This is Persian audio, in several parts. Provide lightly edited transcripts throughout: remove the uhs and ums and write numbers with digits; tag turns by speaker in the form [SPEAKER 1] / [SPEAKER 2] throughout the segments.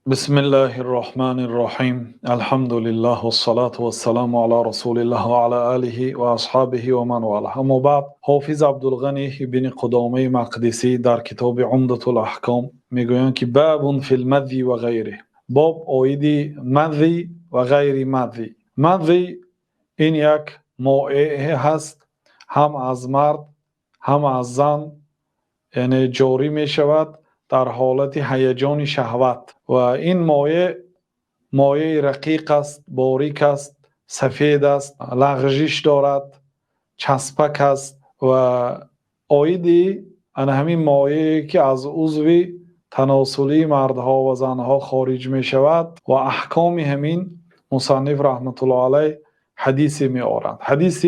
[SPEAKER 1] بسم الله الرحمن الرحيم الحمد لله والصلاة والسلام على رسول الله وعلى آله وأصحابه ومن والاه. اما بعد، حافظ عبدالغنی بن قدامه مقدسی در کتاب عمدة الاحکام میگویند که باب فی المذی و غیره، باب آیدی مذی و غیر مذی. مذی این یک مائعه هست، هم از مرد هم از زن، یعنی جاری می شود در حالت هیجان شهوت. و این مایع رقیق است، باریک است، سفید است، لغزش دارد، چسبک است و عاید همین مایعی که از عضو تناسلی مردها و زنها خارج می شود. و احکام همین مصنف رحمت الله علیه حدیثی می آورد. حدیث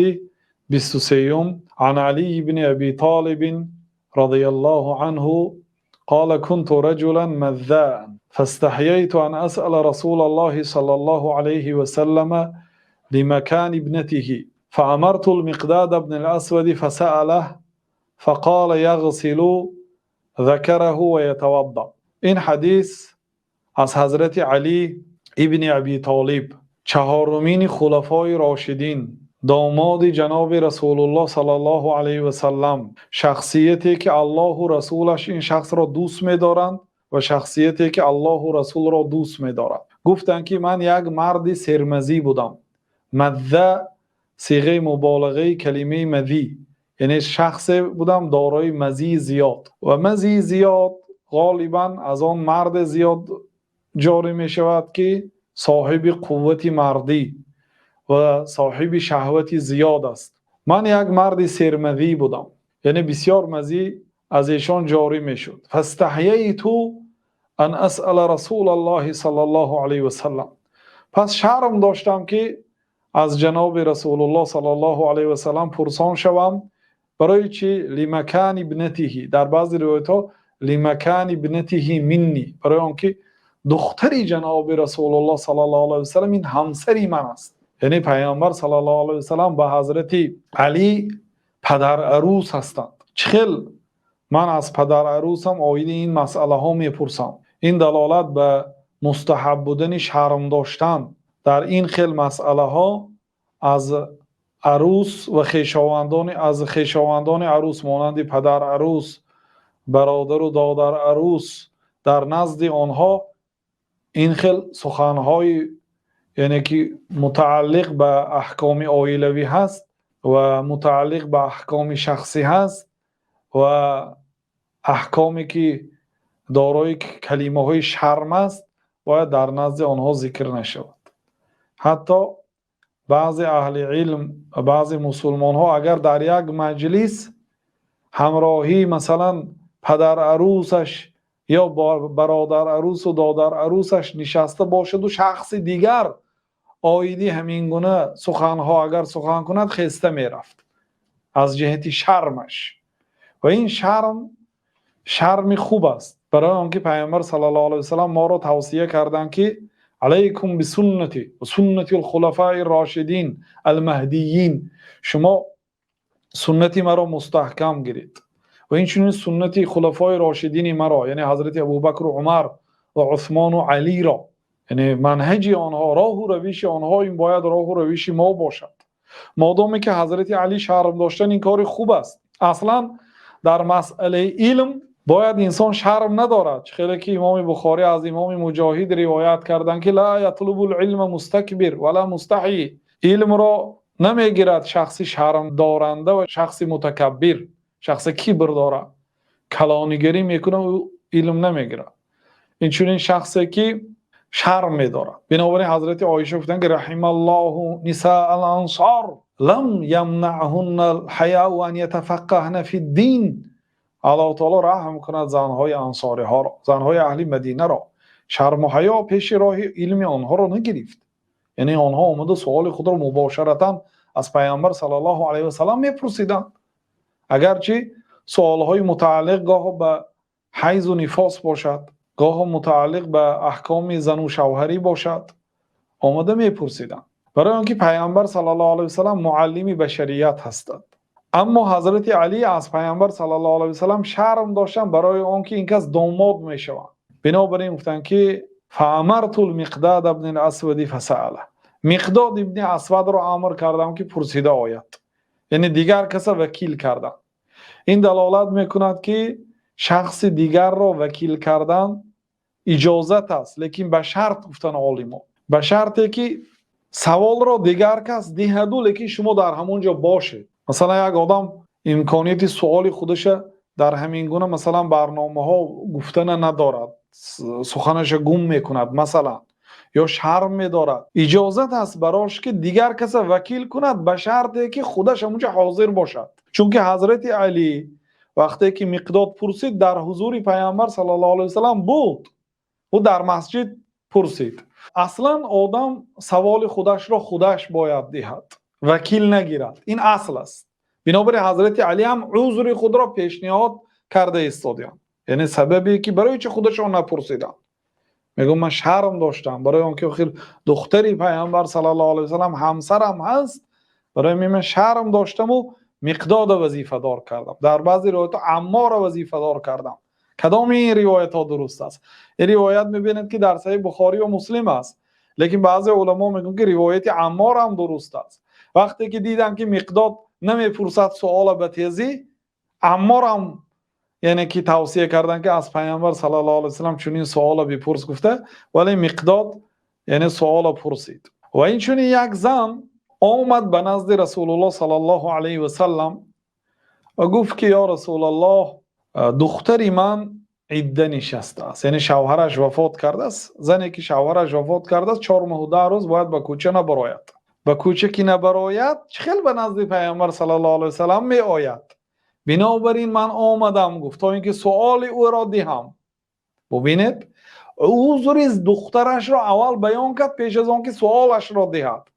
[SPEAKER 1] 23 عن علی بن ابی طالب رضی الله عنه قال كنت رجلا مذاء فاستحييت أن أسأل رسول الله صلى الله عليه وسلم لمكان ابنته فأمرت المقداد بن الأسود فسأله فقال يغسل ذكره ويتوضأ. این حدیث از حضرت علی ابن ابی طالب، چهارمین خلفای راشدین، داماد جناب رسول الله صلی الله علیه و سلم، شخصیتی که الله و رسولش این شخص را دوست می‌دارند و شخصیتی که الله و رسول را دوست می‌دارد، گفتند که من یک مرد سرمزی بودم. مذ صیغه مبالغه کلمه مذی، یعنی شخص بودم دارای مزی زیاد. و مزی زیاد غالبا از آن مرد زیاد جاری می شود که صاحب قوت مردی و صاحب شهوت زیاد است. من یک مرد سرمذی بودم، یعنی بسیار مزی از ایشان جاری می شد. فاستحییت ان اسأل رسول الله صلی الله علیه و سلم، پس شرم داشتم که از جناب رسول الله صلی الله علیه و سلم پرسان شوم برای چی؟ لمکان ابنته، در بعضی روایت ها لمکان ابنته منی، برای آنکه دختری جناب رسول الله صلی الله علیه و سلم این همسری من است. یعنی پیامبر صلی الله علیه و سلم به حضرت علی پدر عروس هستند. چخل من از پدر عروسم آیید این مسئله ها میپرسم. این دلالت به مستحب بودن شرم داشتن در این خل مسئله ها از عروس و خویشاوندان عروس، مانند پدر عروس، برادر و دادر عروس، در نزد آنها این خل سخنهای یعنی که متعلق به احکام عائلوی هست و متعلق به احکام شخصی هست و احکامی که دارای کلمه های شرم است باید در نزد آنها ذکر نشود. حتی بعض اهل علم و بعض مسلمان ها اگر در یک مجلس همراهی مثلا پدر عروسش یا برادر عروس و دادر عروسش نشسته باشد و شخص دیگر آیدی همین گونه سخنها اگر سخن کند خسته می رفت از جهت شرمش. و این شرم خوب است، برای آنکه پیامبر صلی الله علیه و سلم ما را توصیه کردند که علیکم بسنتی و سنت الخلفاء الراشدین المهدیین، شما سنتی مرا مستحکم گیرید و این چنین سنت خلفای راشدین مرا، یعنی حضرت ابوبکر و عمر و عثمان و علی را، یعنی منهج آنها، راه و روش آنها این باید راه و روش ما باشد. مادامی که حضرت علی شرم داشتن این کار خوب است. اصلا در مسئله علم باید انسان شرم ندارد. خیلی که امام بخاری از امام مجاهد روایت کردن که لا یطلب العلم مستکبر ولا مستحی، علم را نمیگیرد شخصی شرم دارنده و شخصی متکبر، شخصی کبر داره کلانیگری میکنه و علم نمیگیرد. این چنین شخصی که شرم میدارد. بنابراین حضرت عایشه گفتن که رحم الله نساء الانصار لم یمنعهن الحیاء ان یتفقهن فی الدین. الله تعالی رحم کند زنهای انصاری ها را، زنهای اهل مدینه را. شرم و حیا پیش راه علم آنها را نگرفت. یعنی آنها آمده سوال خود را مباشرتا از پیامبر صلی الله علیه و سلم میپرسیدند، اگرچه سوالهای متعلق گاه به حیض و نفاس باشد، گاه متعلق به احکام زن و شوهری باشد، آمده میپرسیدند، برای آنکه پیامبر صلی الله علیه و سلم معلم بشریت هستند. اما حضرت علی از پیامبر صلی الله علیه و سلم شرم داشتن برای آنکه این کس داماد میشوند. بنابراین گفتند که فامرت المقداد ابن الاسود فسأله. مقداد ابن اسود رو امر کردم که پرسیده آید، یعنی دیگر کس وکیل کردن. این دلالت میکند که شخص دیگر را وکیل کردن اجازت است، لیکن به شرط گفتن عالما، به شرطی که سوال را دیگر کس دهدو لیکن شما در همونجا باشید. مثلا یک آدم امکانیت سوال خودش در همین گونه مثلا برنامه ها گفتن ندارد، سخنش گم میکند مثلا، یا شرم میدارد، اجازت است براش که دیگر کس وکیل کند به شرطی که خودش همونجا حاضر باشد. چون که حضرت علی وقتی که مقداد پرسید در حضور پیامبر صلی الله علیه وسلم بود، او در مسجد پرسید. اصلا آدم سوال خودش را خودش باید دهد، وکیل نگیرد، این اصل است. بنابراین حضرت علی هم عذر خود را پیشنهاد کرده ایستادند، یعنی سببی که برای چه خودشان نپرسیدند. میگم من شرم داشتم، برای اون که آخر دختری پیامبر صلی الله علیه وسلم همسرم هست، برای من شرم داشتم و مقداد وظیفه دار کردم. در بعضی روایت عمار وظیفه دار کردم. کدام این روایت ها درست است؟ این روایت میبینید که در صحیح بخاری و مسلم است، لیکن بعضی علما میگن که روایت عمار هم درست است. وقتی که دیدم که مقداد نمیپرسد سوال به تیزی، عمار هم یعنی که توصیه کردن که از پیامبر صلی الله علیه وسلم چنین سوال بپرس گفته، ولی مقداد یعنی سوال پرسید. و این چنین یک زن آمد به نزد رسول الله صلی الله علیه وسلم و گفت که یا رسول الله، دختری من عده نشسته است، یعنی شوهرش وفات کرده است. زنی که شوهرش وفات کرده است 4 ماه و 10 روز باید به کوچه نبراید. به کوچه که نبراید خیلی به نزد پیامبر صلی الله علیه وسلم می آید. بنابراین من آمدم گفت تا اینکه سوال او را دهم. ببینید عذر دخترش را اول بیان کرد پیش از آن که سوالش را دهد.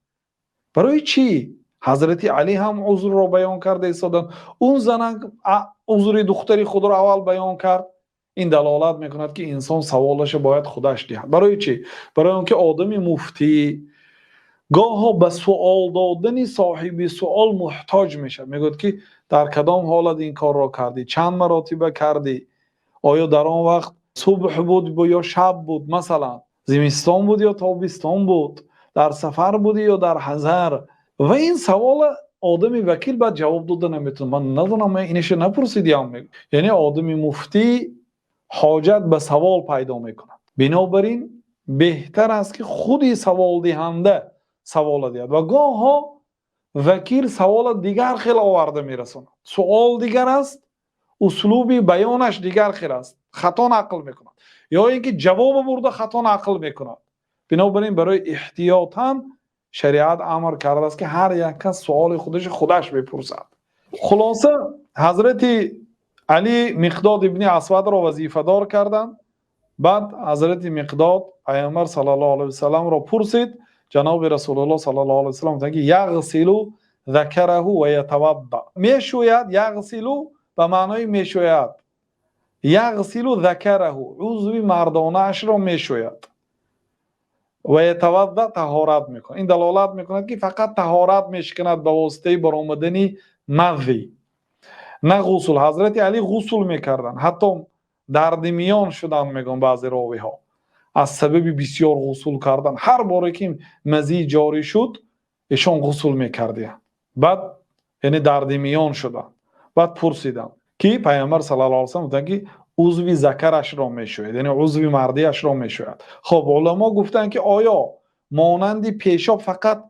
[SPEAKER 1] برای چی؟ حضرت علی هم عذر را بیان کرده ایستادن، اون زن عذر دختری خود را اول بیان کرد. این دلالت میکند که انسان سوالش باید خودش دهد. برای چی؟ برای آنکه آدم مفتی گاه به سوال دادن صاحب سوال محتاج میشه. میگوید که در کدام حالت این کار را کردی، چند مرتبه کردی، آیا در آن وقت صبح بود یا شب بود، مثلا زمستان بود یا تابستان بود، در سفر بودی یا در حضر. و این سوال آدم وکیل باید جواب داده نمیتونه. من ندونم، من اینش نپرسیدم. یعنی آدم مفتی حاجت به سوال پیدا میکند. بنابراین بهتر است که خودی سوال دهنده سوال دهد. و گاه ها وکیل سوال دیگر خیلی آورده میرسونه، سوال دیگر است، اسلوبی بیانش دیگر خیر است، خطا نقل میکند، یا اینکه جواب برده خطا نقل میکند. بنابراین برای احتیاطاً شریعت امر کرده است که هر یک کس سوال خودش بپرسد. خلاصه حضرت علی مقداد ابن اسود را وظیفه دار کردند. بعد حضرت مقداد پیامبر صلی الله علیه وسلم را پرسید. جناب رسول الله صلی الله علیه وسلم گفت یغسل ذکره و یتوضا. میشوید، یغسل به معنای میشوید، یغسل ذکره عضو مردانه اش را میشوید و یتوضا طهارت میکنه. این دلالت میکند که فقط طهارت میشکند به واسطه برآمدن مذی، نه غسل. حضرت علی غسل میکردن، حتی درد میان شدن میگن بعضی راوی ها از سبب بسیار غسل کردن. هر باره که مزی جاری شد ایشان غسل میکردن، بعد یعنی درد میان شدن. بعد پرسیدم که پیامبر صلی الله علیه و سلم گفتن که عضو ذکرش را میشوید، یعنی عضو مردیش را میشوید. خب علما گفتن که آیا مانند پیشاب فقط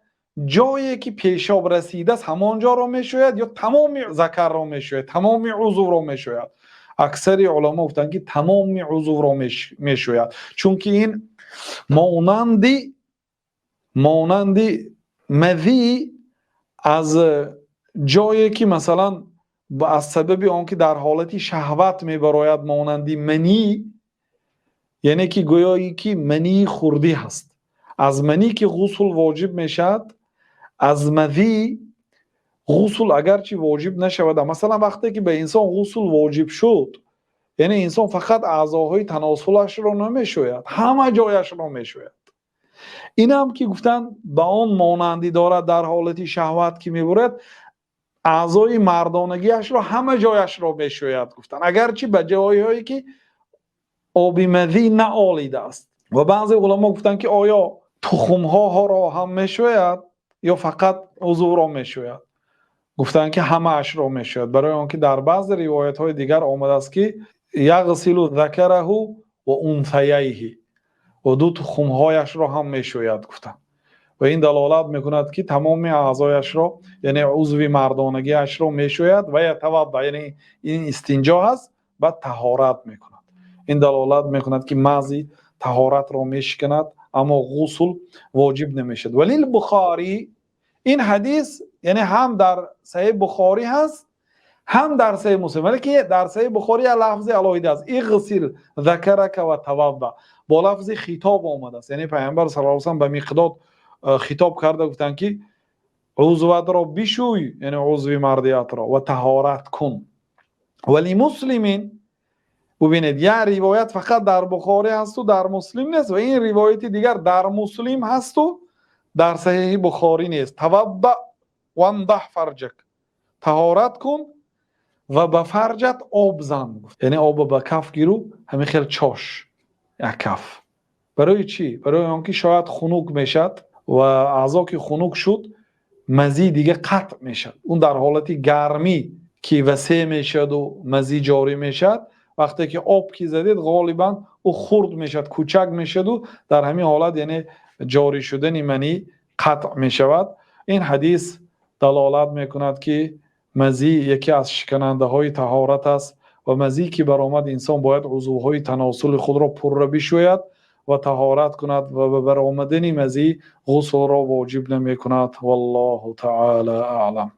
[SPEAKER 1] جایی که پیشاب رسیده است همانجا را میشوید یا تمام ذکر را میشوید، تمام عضو را میشوید؟ اکثر علما گفتن که تمام عضو را میشوید، چون که این مانند مذی از جایی که مثلا از سبب آنکه در حالتی شهوت میبراید مانند منی، یعنی که گویایی که منی خوردی هست. از منی که غسل واجب میشد، از مذی غسل اگرچه واجب نشود. مثلا وقتی که به انسان غسل واجب شد، یعنی انسان فقط اعضاهای تناسلش را نمیشوید، همه جایش را میشوید. این هم که گفتن به آن مانندی دارد در حالتی شهوت که میبرد، اعضای مردانگیش را همه جایش را میشوید. گفتن اگرچه به جایهایی که آب مذی نآلیده است. و بعضی علما گفتن که آیا تخم‌ها را هم میشوید یا فقط عضو را میشوید. گفتن که همه اش را میشوید، برای آنکه در بعض روایت های دیگر آمده است که یغسل ذکره و انثییه، و دو تخم‌هایش را هم میشوید گفتن. و این دلالت میکند که تمام اعضایش را، یعنی عضو مردانگیش را میشوید و یتوضا، یعنی این استنجا هست، بعد طهارت میکند. این دلالت میکند که محض طهارت را میشکند اما غسل واجب نمیشد. ولی البخاری این حدیث یعنی هم در صحیح بخاری هست هم در صحیح مسلم، ولی که در صحیح بخاری لفظ علایده است، اغسل ذکرک و توضا، با لفظ خطاب آمده است. یعنی پیامبر صلی الله علیه و سلم به مقداد خطاب کرده، گفتن که عضوت را بشوی، یعنی عضو مردیت را، و طهارت کن. ولی مسلمین، ببینید یه روایت فقط در بخاری هست و در مسلم نیست، و این روایت دیگر در مسلم هست و در صحیح بخاری نیست. توضا وانضح فرجک، طهارت کن و به فرجت آب زن، یعنی آب به کف گیرو، همین خیلی چاش یک کف. برای چی؟ برای آنکه شاید خنک میشد و اعضا که خنک شد مزی دیگه قطع میشد. اون در حالتی گرمی که وسیع میشد و مزی جاری میشد، وقتی که آب کی زدید غالبا او خرد میشد، کوچک میشد و در همین حالت یعنی جاری شدن منی قطع میشود. این حدیث دلالت میکند که مزی یکی از شکننده های طهارت است و مزی که برآمد انسان باید عضوهای تناسل خود را پر بشوید و طهارت کند و به برآمدن مزی غسل را واجب نمی کند. والله تعالی اعلم.